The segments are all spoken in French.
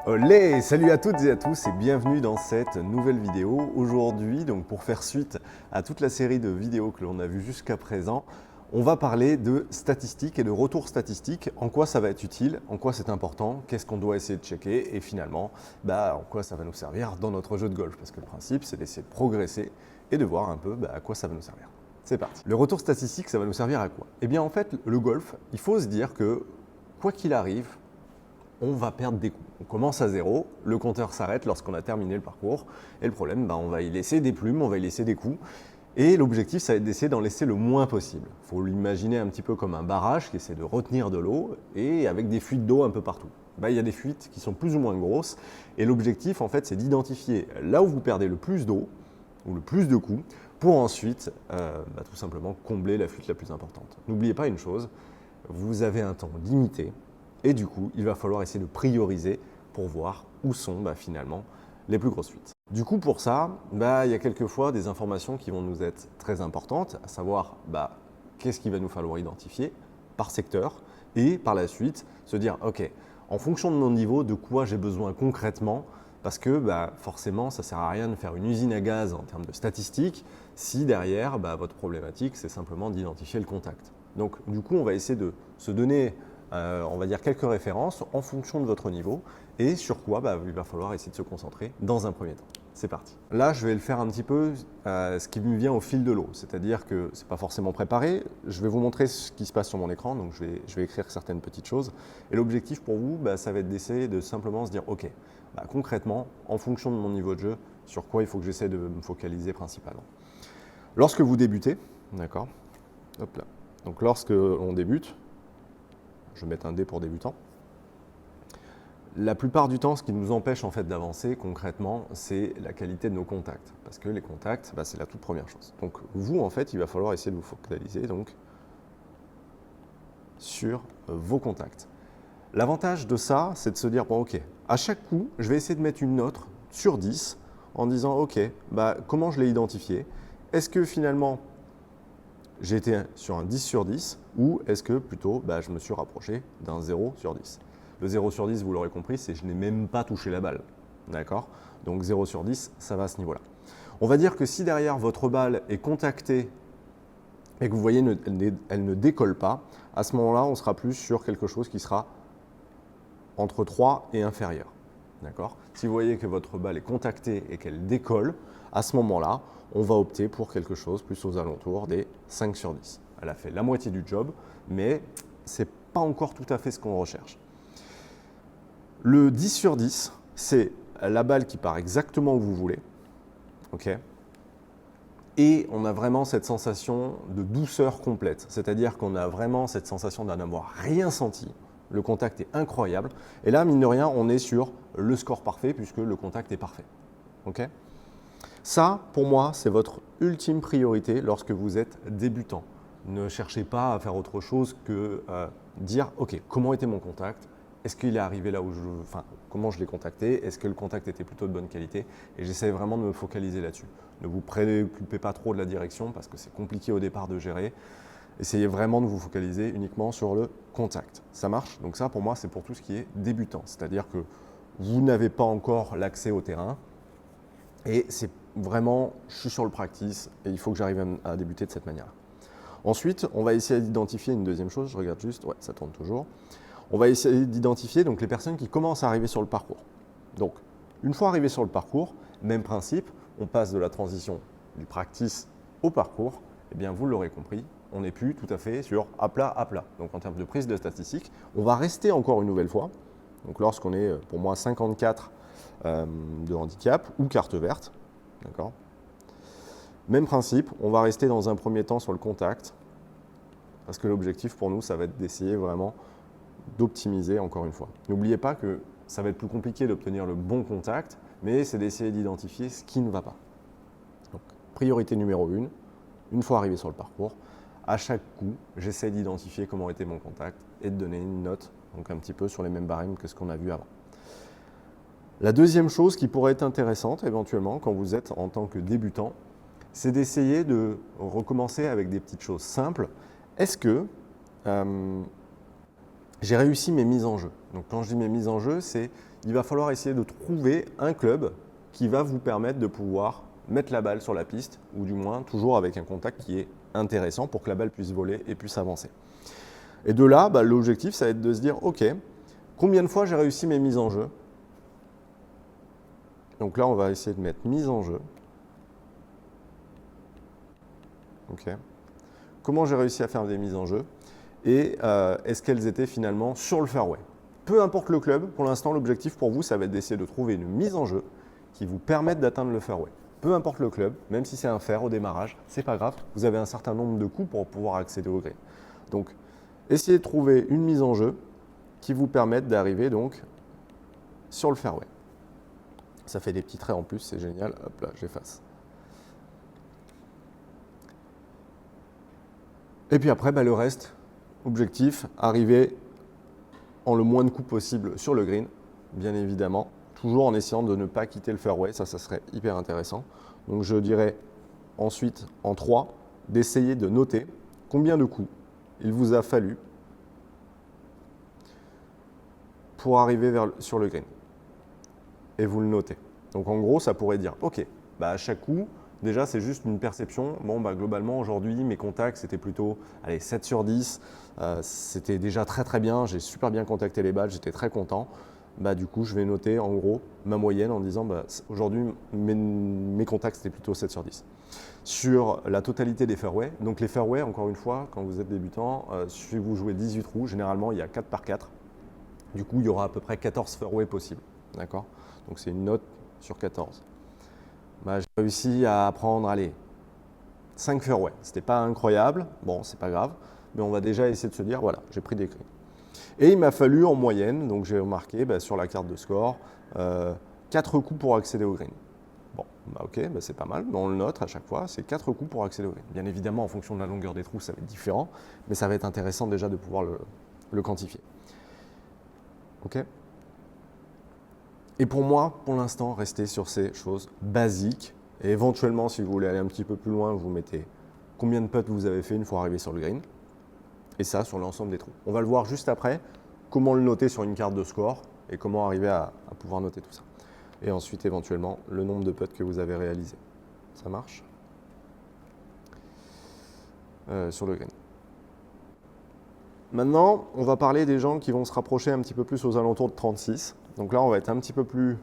Olé, salut à toutes et à tous et bienvenue dans cette nouvelle vidéo. Aujourd'hui, donc pour faire suite à toute la série de vidéos que l'on a vues jusqu'à présent, on va parler de statistiques et de retours statistiques, en quoi ça va être utile, en quoi c'est important, qu'est-ce qu'on doit essayer de checker et finalement, en quoi ça va nous servir dans notre jeu de golf. Parce que le principe, c'est d'essayer de progresser et de voir un peu à quoi ça va nous servir. C'est parti. Le retour statistique, ça va nous servir à quoi? Eh bien en fait, le golf, il faut se dire que quoi qu'il arrive, on va perdre des coups. On commence à zéro, le compteur s'arrête lorsqu'on a terminé le parcours, et le problème, on va y laisser des plumes, on va y laisser des coups, et l'objectif, ça va être d'essayer d'en laisser le moins possible. Il faut l'imaginer un petit peu comme un barrage qui essaie de retenir de l'eau, et avec des fuites d'eau un peu partout. Il y a des fuites qui sont plus ou moins grosses, et l'objectif, en fait, c'est d'identifier là où vous perdez le plus d'eau, ou le plus de coups, pour ensuite, tout simplement, combler la fuite la plus importante. N'oubliez pas une chose, vous avez un temps limité, et du coup, il va falloir essayer de prioriser pour voir où sont finalement les plus grosses fuites. Du coup, pour ça, il y a quelquefois des informations qui vont nous être très importantes, à savoir qu'est-ce qu'il va nous falloir identifier par secteur et par la suite se dire, ok, en fonction de mon niveau, de quoi j'ai besoin concrètement, parce que forcément, ça ne sert à rien de faire une usine à gaz en termes de statistiques si derrière, votre problématique, c'est simplement d'identifier le contact. Donc, du coup, on va essayer de se donner on va dire quelques références en fonction de votre niveau et sur quoi il va falloir essayer de se concentrer dans un premier temps. C'est parti. Là, je vais le faire un petit peu ce qui me vient au fil de l'eau, c'est-à-dire que ce n'est pas forcément préparé. Je vais vous montrer ce qui se passe sur mon écran, donc je vais écrire certaines petites choses. Et l'objectif pour vous, ça va être d'essayer de simplement se dire, ok, concrètement, en fonction de mon niveau de jeu, sur quoi il faut que j'essaie de me focaliser principalement. Lorsque vous débutez, d'accord, hop là. Donc lorsque on débute, je vais mettre un D pour débutant. La plupart du temps, ce qui nous empêche en fait d'avancer concrètement, c'est la qualité de nos contacts. Parce que les contacts, c'est la toute première chose. Donc vous, en fait, il va falloir essayer de vous focaliser sur vos contacts. L'avantage de ça, c'est de se dire, bon ok, à chaque coup, je vais essayer de mettre une note sur 10 en disant, ok, comment je l'ai identifié? Est-ce que finalement, j'ai été sur un 10 sur 10 ou est-ce que plutôt je me suis rapproché d'un 0 sur 10. Le 0 sur 10, vous l'aurez compris, c'est je n'ai même pas touché la balle. D'accord? Donc 0 sur 10, ça va à ce niveau-là. On va dire que si derrière votre balle est contactée et que vous voyez elle ne décolle pas, à ce moment-là, on sera plus sur quelque chose qui sera entre 3 et inférieur. D'accord? Si vous voyez que votre balle est contactée et qu'elle décolle, à ce moment-là, on va opter pour quelque chose plus aux alentours des 5 sur 10. Elle a fait la moitié du job, mais ce n'est pas encore tout à fait ce qu'on recherche. Le 10 sur 10, c'est la balle qui part exactement où vous voulez. Okay, et on a vraiment cette sensation de douceur complète, c'est-à-dire qu'on a vraiment cette sensation d'en avoir rien senti. Le contact est incroyable. Et là, mine de rien, on est sur le score parfait puisque le contact est parfait. Okay, ça, pour moi, c'est votre ultime priorité lorsque vous êtes débutant. Ne cherchez pas à faire autre chose que dire, ok, comment était mon contact? Est-ce qu'il est arrivé là où comment je l'ai contacté? Est-ce que le contact était plutôt de bonne qualité? Et j'essaie vraiment de me focaliser là-dessus. Ne vous préoccupez pas trop de la direction parce que c'est compliqué au départ de gérer. Essayez vraiment de vous focaliser uniquement sur le contact. Ça marche? Donc ça, pour moi, c'est pour tout ce qui est débutant. C'est-à-dire que vous n'avez pas encore l'accès au terrain et c'est vraiment, je suis sur le practice et il faut que j'arrive à débuter de cette manière-là. Ensuite, on va essayer d'identifier une deuxième chose. Je regarde juste, ouais, ça tourne toujours. On va essayer d'identifier donc les personnes qui commencent à arriver sur le parcours. Donc, une fois arrivé sur le parcours, même principe, on passe de la transition du practice au parcours. Eh bien, vous l'aurez compris, on n'est plus tout à fait sur à plat. Donc, en termes de prise de statistiques, on va rester encore une nouvelle fois. Donc, lorsqu'on est, pour moi, 54 de handicap ou carte verte, d'accord. Même principe, on va rester dans un premier temps sur le contact, parce que l'objectif pour nous, ça va être d'essayer vraiment d'optimiser encore une fois. N'oubliez pas que ça va être plus compliqué d'obtenir le bon contact, mais c'est d'essayer d'identifier ce qui ne va pas. Donc, priorité numéro 1, une fois arrivé sur le parcours, à chaque coup, j'essaie d'identifier comment était mon contact et de donner une note, donc un petit peu sur les mêmes barèmes que ce qu'on a vu avant. La deuxième chose qui pourrait être intéressante éventuellement quand vous êtes en tant que débutant, c'est d'essayer de recommencer avec des petites choses simples. Est-ce que j'ai réussi mes mises en jeu? Donc quand je dis mes mises en jeu, c'est il va falloir essayer de trouver un club qui va vous permettre de pouvoir mettre la balle sur la piste, ou du moins toujours avec un contact qui est intéressant pour que la balle puisse voler et puisse avancer. Et de là, l'objectif, ça va être de se dire, OK, combien de fois j'ai réussi mes mises en jeu? Donc là, on va essayer de mettre mise en jeu. OK. Comment j'ai réussi à faire des mises en jeu? Et est-ce qu'elles étaient finalement sur le fairway? Peu importe le club, pour l'instant, l'objectif pour vous, ça va être d'essayer de trouver une mise en jeu qui vous permette d'atteindre le fairway. Peu importe le club, même si c'est un fair au démarrage, c'est pas grave, vous avez un certain nombre de coups pour pouvoir accéder au green. Donc, essayez de trouver une mise en jeu qui vous permette d'arriver donc sur le fairway. Ça fait des petits traits en plus, c'est génial. Hop là, j'efface. Et puis après, le reste, objectif, arriver en le moins de coups possible sur le green, bien évidemment, toujours en essayant de ne pas quitter le fairway, ça serait hyper intéressant. Donc je dirais ensuite, en 3, d'essayer de noter combien de coups il vous a fallu pour arriver sur le green. Et vous le notez. Donc en gros, ça pourrait dire, OK, à chaque coup, déjà c'est juste une perception. Bon, globalement, aujourd'hui, mes contacts, c'était plutôt 7 sur 10. C'était déjà très très bien, j'ai super bien contacté les balles, j'étais très content. Du coup, je vais noter en gros ma moyenne en disant aujourd'hui, mes contacts, c'était plutôt 7 sur 10. Sur la totalité des fairways, donc les fairways, encore une fois, quand vous êtes débutant, si vous jouez 18 trous, généralement, il y a 4 par 4. Du coup, il y aura à peu près 14 fairways possibles. D'accord? Donc, c'est une note sur 14. J'ai réussi à prendre, 5 fairways. Ce n'était pas incroyable, bon, c'est pas grave, mais on va déjà essayer de se dire, voilà, j'ai pris des greens. Et il m'a fallu en moyenne, donc j'ai remarqué sur la carte de score, 4 coups pour accéder au green. Bon, OK, c'est pas mal, mais on le note à chaque fois, c'est 4 coups pour accéder au green. Bien évidemment, en fonction de la longueur des trous, ça va être différent, mais ça va être intéressant déjà de pouvoir le quantifier. OK? Et pour moi, pour l'instant, restez sur ces choses basiques. Et éventuellement, si vous voulez aller un petit peu plus loin, vous mettez combien de putts vous avez fait une fois arrivé sur le green. Et ça, sur l'ensemble des trous. On va le voir juste après, comment le noter sur une carte de score et comment arriver à pouvoir noter tout ça. Et ensuite, éventuellement, le nombre de putts que vous avez réalisé. Ça marche? Sur le green. Maintenant, on va parler des gens qui vont se rapprocher un petit peu plus aux alentours de 36. Donc là, on va être un petit peu plus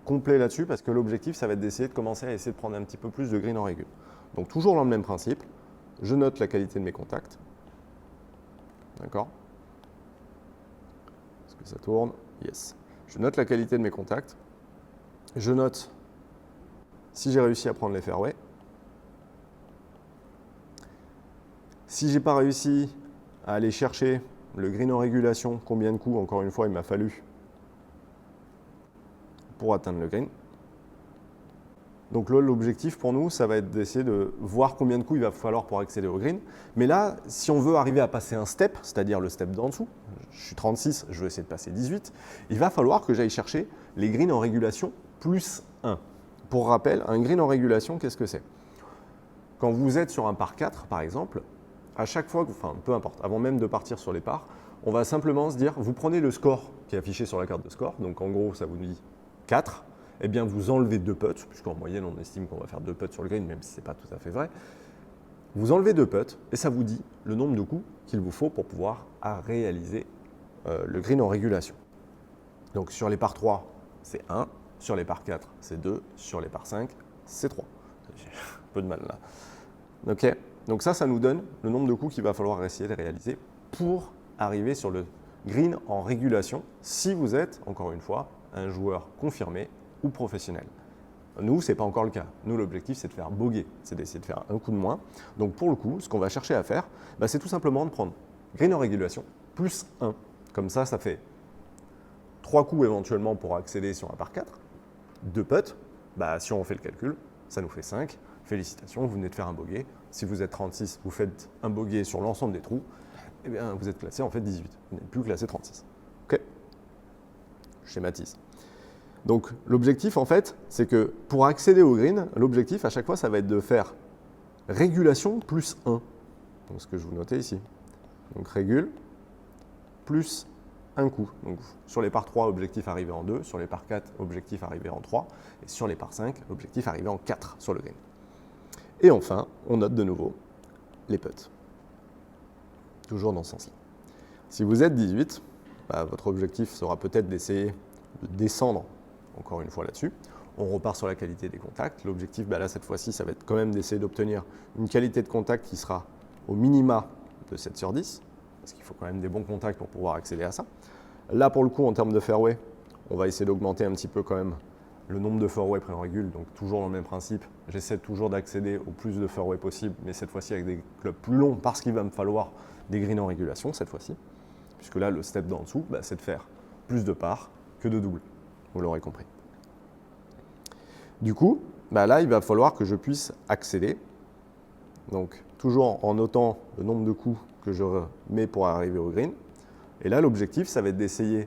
complet là-dessus parce que l'objectif, ça va être d'essayer de commencer à essayer de prendre un petit peu plus de green en régule. Donc toujours dans le même principe, je note la qualité de mes contacts. D'accord? Est-ce que ça tourne? Yes. Je note la qualité de mes contacts. Je note si j'ai réussi à prendre les fairways. Si je n'ai pas réussi à aller chercher le green en régulation, combien de coups, encore une fois, il m'a fallu pour atteindre le green. Donc là, l'objectif pour nous, ça va être d'essayer de voir combien de coups il va falloir pour accéder au green. Mais là, si on veut arriver à passer un step, c'est-à-dire le step d'en dessous, je suis 36, je veux essayer de passer 18, il va falloir que j'aille chercher les greens en régulation plus 1. Pour rappel, un green en régulation, qu'est-ce que c'est? Quand vous êtes sur un par 4, par exemple, à chaque fois, peu importe, avant même de partir sur les pars, on va simplement se dire, vous prenez le score qui est affiché sur la carte de score, donc en gros, ça vous dit 4, eh bien vous enlevez 2 putts, puisqu'en moyenne on estime qu'on va faire 2 putts sur le green, même si ce n'est pas tout à fait vrai. Vous enlevez 2 putts et ça vous dit le nombre de coups qu'il vous faut pour pouvoir réaliser le green en régulation. Donc sur les par 3, c'est 1, sur les par 4, c'est 2, sur les par 5, c'est 3. J'ai un peu de mal là. Ok, donc ça nous donne le nombre de coups qu'il va falloir essayer de réaliser pour arriver sur le green en régulation, si vous êtes, encore une fois, un joueur confirmé ou professionnel. Nous, ce n'est pas encore le cas. Nous, l'objectif, c'est de faire bogey, c'est d'essayer de faire un coup de moins. Donc pour le coup, ce qu'on va chercher à faire, c'est tout simplement de prendre green en régulation plus 1. Comme ça fait 3 coups éventuellement pour accéder sur un par 4. 2 putts, si on fait le calcul, ça nous fait 5. Félicitations, vous venez de faire un bogey. Si vous êtes 36, vous faites un bogey sur l'ensemble des trous, eh bien, vous êtes classé en fait 18. Vous n'êtes plus classé 36. OK? Je schématise. Donc l'objectif en fait, c'est que pour accéder au green, l'objectif à chaque fois, ça va être de faire régulation plus 1. Donc ce que je vous notais ici. Donc régule plus un coup. Donc sur les par 3, objectif arrivé en 2, sur les par 4, objectif arrivé en 3, et sur les par 5, objectif arrivé en 4 sur le green. Et enfin, on note de nouveau les putts. Toujours dans ce sens-là. Si vous êtes 18, votre objectif sera peut-être d'essayer de descendre encore une fois là-dessus. On repart sur la qualité des contacts. L'objectif, là, cette fois-ci, ça va être quand même d'essayer d'obtenir une qualité de contact qui sera au minima de 7 sur 10, parce qu'il faut quand même des bons contacts pour pouvoir accéder à ça. Là, pour le coup, en termes de fairway, on va essayer d'augmenter un petit peu quand même le nombre de fairway pris en régule, donc toujours dans le même principe. J'essaie toujours d'accéder au plus de fairway possible, mais cette fois-ci avec des clubs plus longs, parce qu'il va me falloir des greens en régulation cette fois-ci, puisque là, le step d'en dessous, c'est de faire plus de par que de double, vous l'aurez compris. Du coup, là, il va falloir que je puisse accéder. Donc, toujours en notant le nombre de coups que je mets pour arriver au green. Et là, l'objectif, ça va être d'essayer,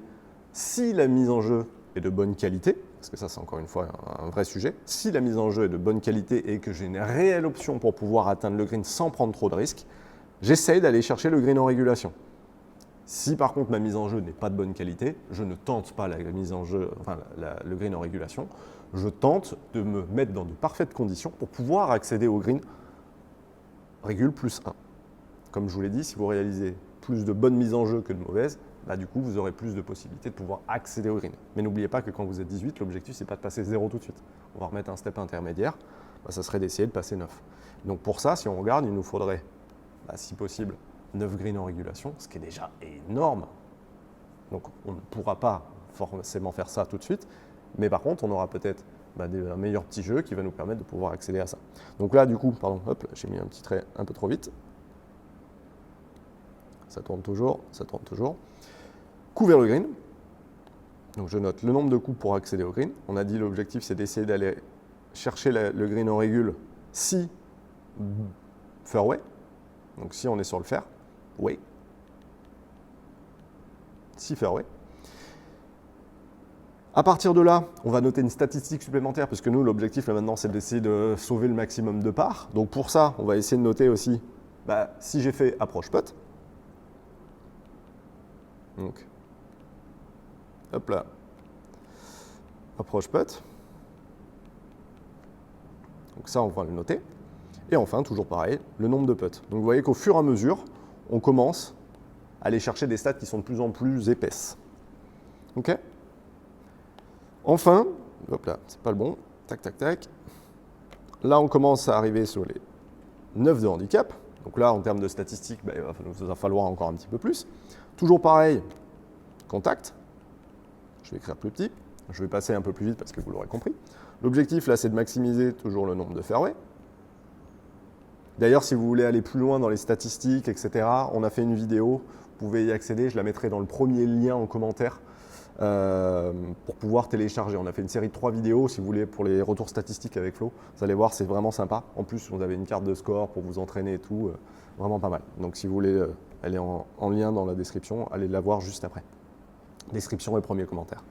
si la mise en jeu est de bonne qualité, parce que ça, c'est encore une fois un vrai sujet, si la mise en jeu est de bonne qualité et que j'ai une réelle option pour pouvoir atteindre le green sans prendre trop de risques, j'essaye d'aller chercher le green en régulation. Si par contre ma mise en jeu n'est pas de bonne qualité, je ne tente pas la mise en jeu, le green en régulation, je tente de me mettre dans de parfaites conditions pour pouvoir accéder au green régule plus 1. Comme je vous l'ai dit, si vous réalisez plus de bonnes mises en jeu que de mauvaises, du coup vous aurez plus de possibilités de pouvoir accéder au green. Mais n'oubliez pas que quand vous êtes 18, l'objectif c'est pas de passer 0 tout de suite. On va remettre un step intermédiaire, ça serait d'essayer de passer 9. Donc pour ça, si on regarde, il nous faudrait, si possible, 9 greens en régulation, ce qui est déjà énorme. Donc on ne pourra pas forcément faire ça tout de suite, mais par contre on aura peut-être un meilleur petit jeu qui va nous permettre de pouvoir accéder à ça. Donc là du coup, j'ai mis un petit trait un peu trop vite. Ça tourne toujours, ça tourne toujours. Coup vers le green. Donc je note le nombre de coups pour accéder au green. On a dit l'objectif c'est d'essayer d'aller chercher le green en régule si fairway. Donc si on est sur le fair, way. Si fairway. À partir de là, on va noter une statistique supplémentaire, parce que nous, l'objectif là maintenant, c'est d'essayer de sauver le maximum de parts. Donc pour ça, on va essayer de noter aussi si j'ai fait approche putt. Donc, hop là, approche putt. Donc ça, on va le noter. Et enfin, toujours pareil, le nombre de putts. Donc vous voyez qu'au fur et à mesure, on commence à aller chercher des stats qui sont de plus en plus épaisses. OK ? Enfin, hop là, c'est pas le bon, tac, tac, tac. Là, on commence à arriver sur les 9 de handicap. Donc là, en termes de statistiques, il va falloir encore un petit peu plus. Toujours pareil, contact. Je vais écrire plus petit. Je vais passer un peu plus vite parce que vous l'aurez compris. L'objectif, là, c'est de maximiser toujours le nombre de fairway. D'ailleurs, si vous voulez aller plus loin dans les statistiques, etc., on a fait une vidéo. Vous pouvez y accéder. Je la mettrai dans le premier lien en commentaire. Pour pouvoir télécharger. On a fait une série de 3 vidéos, si vous voulez, pour les retours statistiques avec Flo. Vous allez voir, c'est vraiment sympa. En plus, vous avez une carte de score pour vous entraîner et tout. Vraiment pas mal. Donc, si vous voulez, elle est en lien dans la description. Allez la voir juste après. Description et premier commentaire.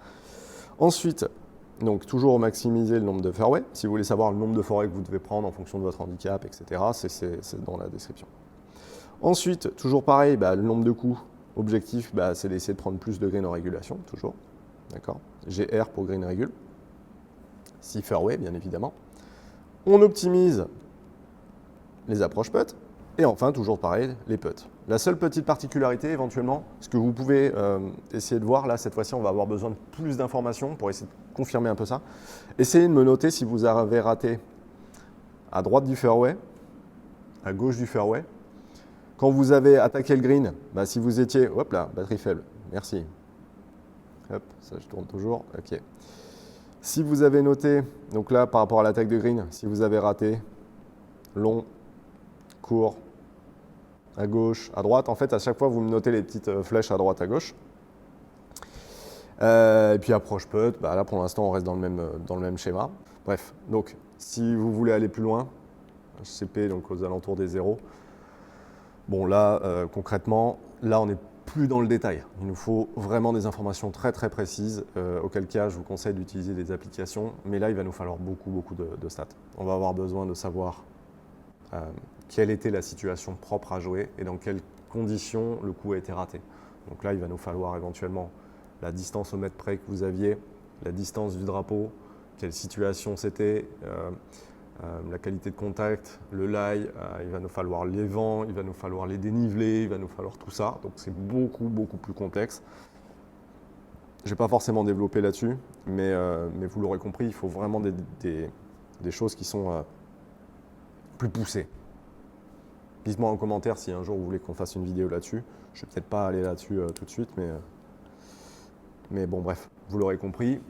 Ensuite, donc toujours maximiser le nombre de fairway. Si vous voulez savoir le nombre de fairway que vous devez prendre en fonction de votre handicap, etc., c'est dans la description. Ensuite, toujours pareil, le nombre de coups. Objectif, c'est d'essayer de prendre plus de green en régulation, toujours. D'accord. GR pour green régule. Si fairway, bien évidemment. On optimise les approches putts. Et enfin, toujours pareil, les putts. La seule petite particularité, éventuellement, ce que vous pouvez essayer de voir, là, cette fois-ci, on va avoir besoin de plus d'informations pour essayer de confirmer un peu ça. Essayez de me noter si vous avez raté à droite du fairway, à gauche du fairway. Quand vous avez attaqué le green, si vous étiez, hop là, batterie faible, merci. Hop, ça je tourne toujours, ok. Si vous avez noté, donc là par rapport à l'attaque de green, si vous avez raté long, court, à gauche, à droite, en fait à chaque fois vous me notez les petites flèches à droite, à gauche. Et puis approche putt, là pour l'instant on reste dans le même schéma. Bref, donc si vous voulez aller plus loin, HCP donc aux alentours des 0. Bon là, concrètement, là on n'est plus dans le détail. Il nous faut vraiment des informations très très précises, auquel cas je vous conseille d'utiliser des applications, mais là il va nous falloir beaucoup de stats. On va avoir besoin de savoir quelle était la situation propre à jouer et dans quelles conditions le coup a été raté. Donc là, il va nous falloir éventuellement la distance au mètre près que vous aviez, la distance du drapeau, quelle situation c'était, la qualité de contact, le lie, il va nous falloir les vents, il va nous falloir les dénivelés, il va nous falloir tout ça. Donc c'est beaucoup, beaucoup plus complexe. Je n'ai pas forcément développé là-dessus, mais vous l'aurez compris, il faut vraiment des choses qui sont plus poussées. Dites-moi en commentaire si un jour vous voulez qu'on fasse une vidéo là-dessus. Je ne vais peut-être pas aller là-dessus tout de suite, mais bon, bref, vous l'aurez compris.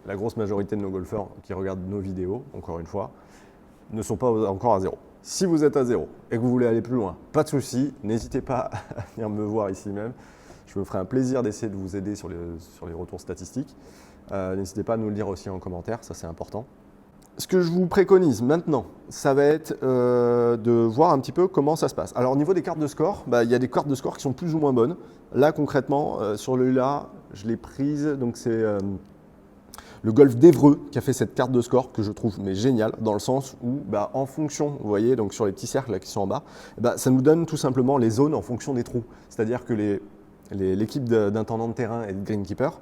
La grosse majorité de nos golfeurs qui regardent nos vidéos, encore une fois, ne sont pas encore à zéro. Si vous êtes à zéro et que vous voulez aller plus loin, pas de souci, n'hésitez pas à venir me voir ici même. Je me ferai un plaisir d'essayer de vous aider sur les retours statistiques. N'hésitez pas à nous le dire aussi en commentaire, ça c'est important. Ce que je vous préconise maintenant, ça va être de voir un petit peu comment ça se passe. Alors au niveau des cartes de score, il y a des cartes de score qui sont plus ou moins bonnes. Là concrètement, sur le là, je l'ai prise, donc c'est le Golf d'Évreux qui a fait cette carte de score que je trouve géniale, dans le sens où en fonction, vous voyez, donc sur les petits cercles là, qui sont en bas, ça nous donne tout simplement les zones en fonction des trous. C'est-à-dire que l'équipe d'intendant de terrain et de greenkeeper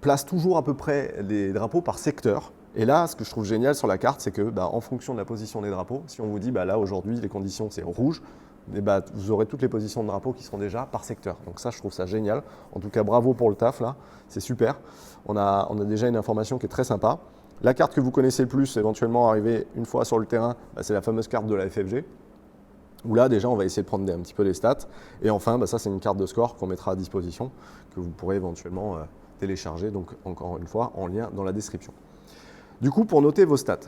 place toujours à peu près les drapeaux par secteur. Et là, ce que je trouve génial sur la carte, c'est que en fonction de la position des drapeaux, si on vous dit là aujourd'hui les conditions c'est rouge, vous aurez toutes les positions de drapeaux qui seront déjà par secteur. Donc ça, je trouve ça génial. En tout cas, bravo pour le taf là, c'est super. On a déjà une information qui est très sympa. La carte que vous connaissez le plus, éventuellement arrivée une fois sur le terrain, c'est la fameuse carte de la FFG. Où là, déjà, on va essayer de prendre un petit peu les stats. Et enfin, ça, c'est une carte de score qu'on mettra à disposition, que vous pourrez éventuellement télécharger, donc encore une fois, en lien dans la description. Du coup, pour noter vos stats,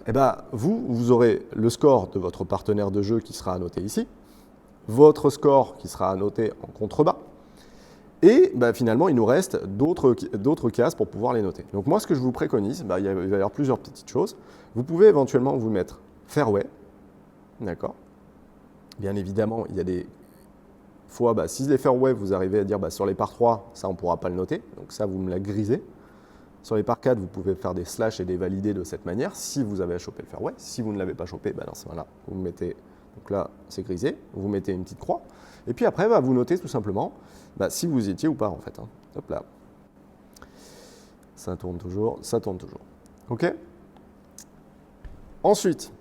vous aurez le score de votre partenaire de jeu qui sera annoté ici, votre score qui sera annoté en contrebas, et finalement, il nous reste d'autres cases pour pouvoir les noter. Donc moi, ce que je vous préconise, il va y avoir plusieurs petites choses. Vous pouvez éventuellement vous mettre fairway, d'accord ? Bien évidemment, il y a des fois, si les fairway, vous arrivez à dire sur les par 3, ça on ne pourra pas le noter, donc ça vous me la grisez. Sur les par 4, vous pouvez faire des slash et des valider de cette manière si vous avez à choper le fairway. Si vous ne l'avez pas chopé, dans ce moment-là, vous mettez, donc là c'est grisé, vous mettez une petite croix. Et puis après, vous notez tout simplement si vous y étiez ou pas en fait. Hop là. Ça tourne toujours, ça tourne toujours. OK ? Ensuite,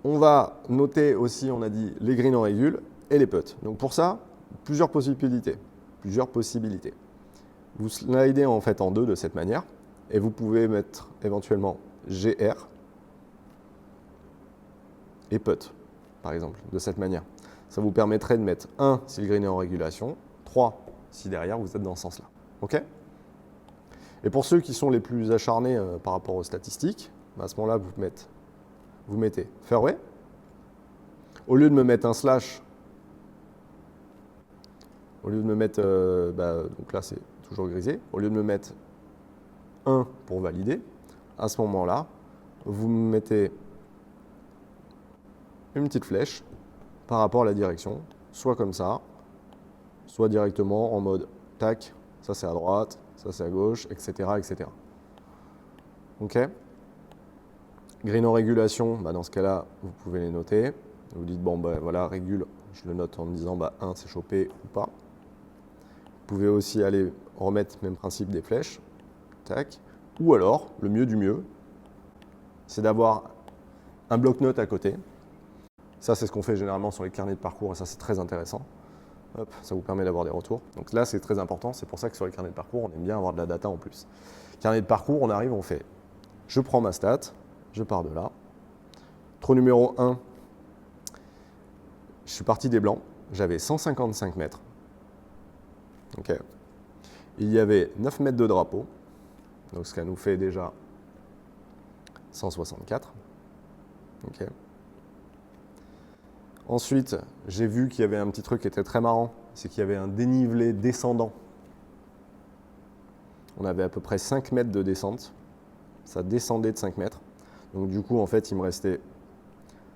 on va noter aussi, on a dit, les greens en régule et les putts. Donc pour ça, plusieurs possibilités. Vous slidez en fait en deux de cette manière et vous pouvez mettre éventuellement GR et putt, par exemple, de cette manière. Ça vous permettrait de mettre 1 si le green est en régulation, 3 si derrière vous êtes dans ce sens-là. OK ? Et pour ceux qui sont les plus acharnés par rapport aux statistiques, à ce moment-là, vous mettez fairway. Au lieu de me mettre un slash, au lieu de me mettre, donc là c'est toujours grisé, au lieu de me mettre 1 pour valider, à ce moment-là, vous mettez une petite flèche par rapport à la direction, soit comme ça, soit directement en mode tac, ça c'est à droite, ça c'est à gauche, etc. etc. OK ? Green en régulation, dans ce cas-là, vous pouvez les noter. Vous dites, voilà, régule, je le note en me disant, 1 c'est chopé ou pas. Vous pouvez aussi aller remettre même principe des flèches. Tac. Ou alors, le mieux du mieux, c'est d'avoir un bloc-notes à côté. Ça, c'est ce qu'on fait généralement sur les carnets de parcours et ça, c'est très intéressant. Hop, ça vous permet d'avoir des retours. Donc là, c'est très important. C'est pour ça que sur les carnets de parcours, on aime bien avoir de la data en plus. Carnet de parcours, on arrive, on fait, je prends ma stat, je pars de là. Trou numéro 1, je suis parti des blancs, j'avais 155 mètres. Okay. Il y avait 9 mètres de drapeau, donc ce qui nous fait déjà 164. Okay. Ensuite, j'ai vu qu'il y avait un petit truc qui était très marrant, c'est qu'il y avait un dénivelé descendant. On avait à peu près 5 mètres de descente, ça descendait de 5 mètres. Donc du coup, en fait, il me restait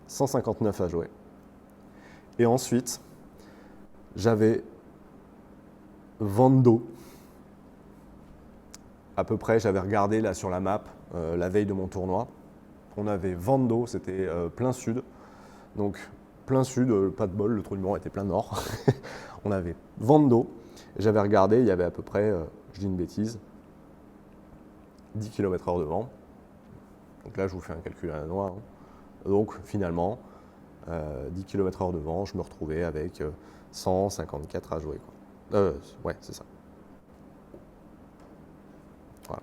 159 à jouer. Et ensuite, j'avais vent d'eau. À peu près, j'avais regardé là sur la map la veille de mon tournoi. On avait vent d'eau, c'était plein sud. Donc plein sud, pas de bol, le trou numéro était plein nord. on avait vent de dos. J'avais regardé, il y avait à peu près, je dis une bêtise, 10 km/h de vent. Donc là, je vous fais un calcul à la noix. Hein. Donc finalement, 10 km/h de vent, je me retrouvais avec 154 à jouer. Quoi. Ouais, c'est ça. Voilà.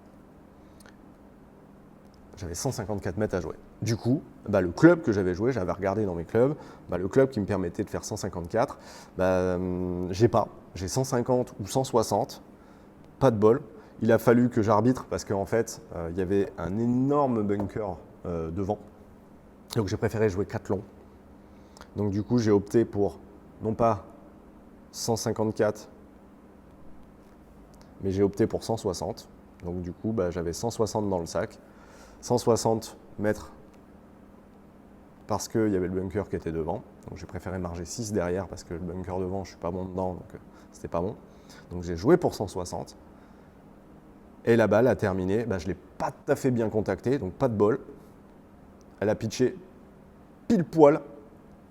J'avais 154 mètres à jouer. Du coup, le club que j'avais joué, j'avais regardé dans mes clubs, le club qui me permettait de faire 154, j'ai pas. J'ai 150 ou 160, pas de bol. Il a fallu que j'arbitre parce qu'en fait, il y avait un énorme bunker devant. Donc j'ai préféré jouer 4 longs. Donc du coup, j'ai opté pour, non pas 154, mais j'ai opté pour 160. Donc du coup, j'avais 160 dans le sac. 160 mètres parce qu'il y avait le bunker qui était devant. Donc j'ai préféré marger 6 derrière parce que le bunker devant, je ne suis pas bon dedans, donc c'était pas bon. Donc j'ai joué pour 160. Et la balle a terminé, je ne l'ai pas tout à fait bien contactée, donc pas de bol. Elle a pitché pile poil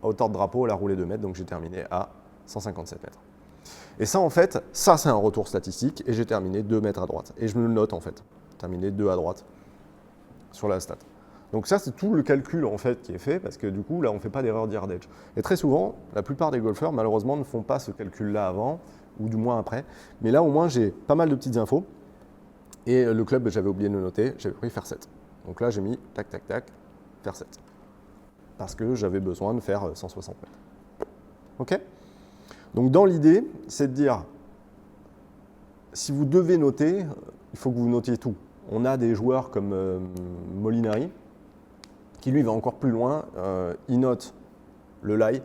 à hauteur de drapeau, elle a roulé 2 mètres, donc j'ai terminé à 157 mètres. Et ça, en fait, ça c'est un retour statistique, et j'ai terminé 2 mètres à droite. Et je me le note, en fait, terminé 2 à droite sur la stat. Donc ça, c'est tout le calcul, en fait, qui est fait, parce que du coup, là, on ne fait pas d'erreur d'yardage. Et très souvent, la plupart des golfeurs, malheureusement, ne font pas ce calcul-là avant, ou du moins après. Mais là, au moins, j'ai pas mal de petites infos. Et le club, j'avais oublié de le noter, j'avais pris faire 7. Donc là, j'ai mis tac, tac, tac, faire 7. Parce que j'avais besoin de faire 160 mètres. OK ? Donc dans l'idée, c'est de dire, si vous devez noter, il faut que vous notiez tout. On a des joueurs comme Molinari, qui lui va encore plus loin. Il note le lie,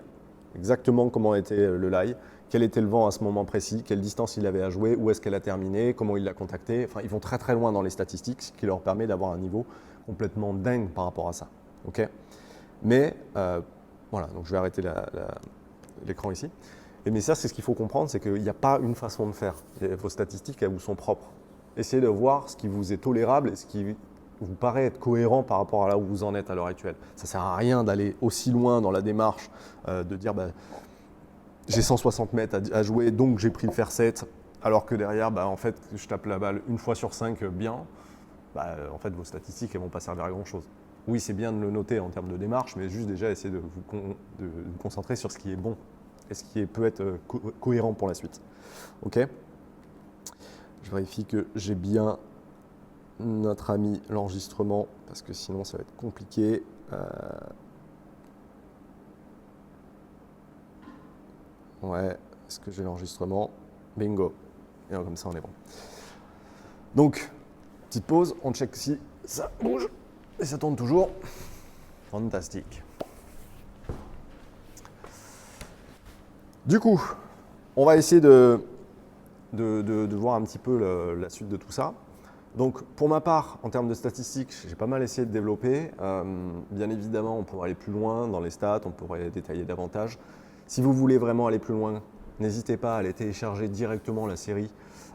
exactement comment était le lie, quel était le vent à ce moment précis, quelle distance il avait à jouer, où est-ce qu'elle a terminé, comment il l'a contacté. Enfin, ils vont très très loin dans les statistiques, ce qui leur permet d'avoir un niveau complètement dingue par rapport à ça. Okay, mais voilà, donc je vais arrêter l'écran ici. Mais ça, c'est ce qu'il faut comprendre, c'est qu'il n'y a pas une façon de faire. Vos statistiques, elles vous sont propres. Essayez de voir ce qui vous est tolérable et ce qui vous paraît être cohérent par rapport à là où vous en êtes à l'heure actuelle. Ça ne sert à rien d'aller aussi loin dans la démarche, de dire j'ai 160 mètres à jouer, donc j'ai pris le faire 7, alors que derrière, en fait, je tape la balle une fois sur 5 bien. En fait, vos statistiques, elles ne vont pas servir à grand-chose. Oui, c'est bien de le noter en termes de démarche, mais juste déjà essayer de vous concentrer sur ce qui est bon et ce qui peut être cohérent pour la suite. OK ? Je vérifie que j'ai bien notre ami l'enregistrement, parce que sinon ça va être compliqué. Ouais, est-ce que j'ai l'enregistrement ? Bingo. Et comme ça, on est bon. Donc, petite pause, on check si ça bouge. Et ça tourne toujours. Fantastique. Du coup, on va essayer de voir un petit peu la suite de tout ça. Donc, pour ma part, en termes de statistiques, j'ai pas mal essayé de développer. Bien évidemment, on pourrait aller plus loin dans les stats, on pourrait détailler davantage. Si vous voulez vraiment aller plus loin, n'hésitez pas à aller télécharger directement la série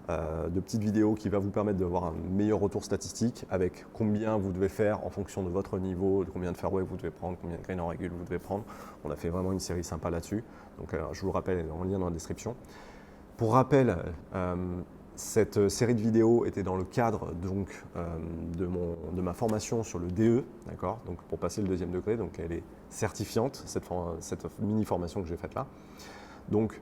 de petites vidéos qui va vous permettre d'avoir un meilleur retour statistique avec combien vous devez faire en fonction de votre niveau, de combien de fairway vous devez prendre, combien de greens en régule vous devez prendre. On a fait vraiment une série sympa là-dessus. Donc, je vous le rappelle en lien dans la description. Pour rappel, cette série de vidéos était dans le cadre donc, de ma formation sur le DE, d'accord, donc pour passer le 2e degré, donc elle est certifiante, cette mini-formation que j'ai faite là. Donc,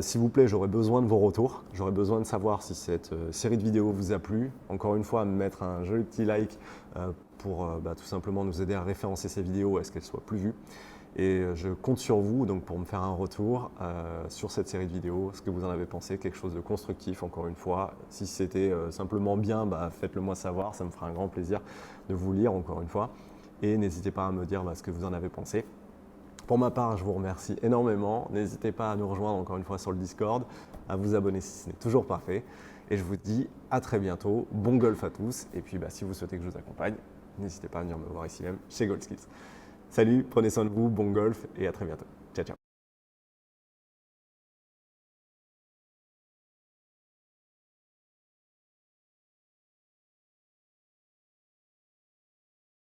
s'il vous plaît, j'aurais besoin de vos retours, j'aurais besoin de savoir si cette série de vidéos vous a plu. Encore une fois, me mettre un joli petit like pour tout simplement nous aider à référencer ces vidéos, à ce qu'elles soient plus vues. Et je compte sur vous donc, pour me faire un retour sur cette série de vidéos, ce que vous en avez pensé, quelque chose de constructif encore une fois. Si c'était simplement bien, faites-le moi savoir, ça me fera un grand plaisir de vous lire encore une fois. Et n'hésitez pas à me dire ce que vous en avez pensé. Pour ma part, je vous remercie énormément. N'hésitez pas à nous rejoindre encore une fois sur le Discord, à vous abonner si ce n'est toujours pas fait. Et je vous dis à très bientôt. Bon golf à tous. Et puis si vous souhaitez que je vous accompagne, n'hésitez pas à venir me voir ici même chez GolfSkills. Salut, prenez soin de vous, bon golf et à très bientôt. Ciao, ciao.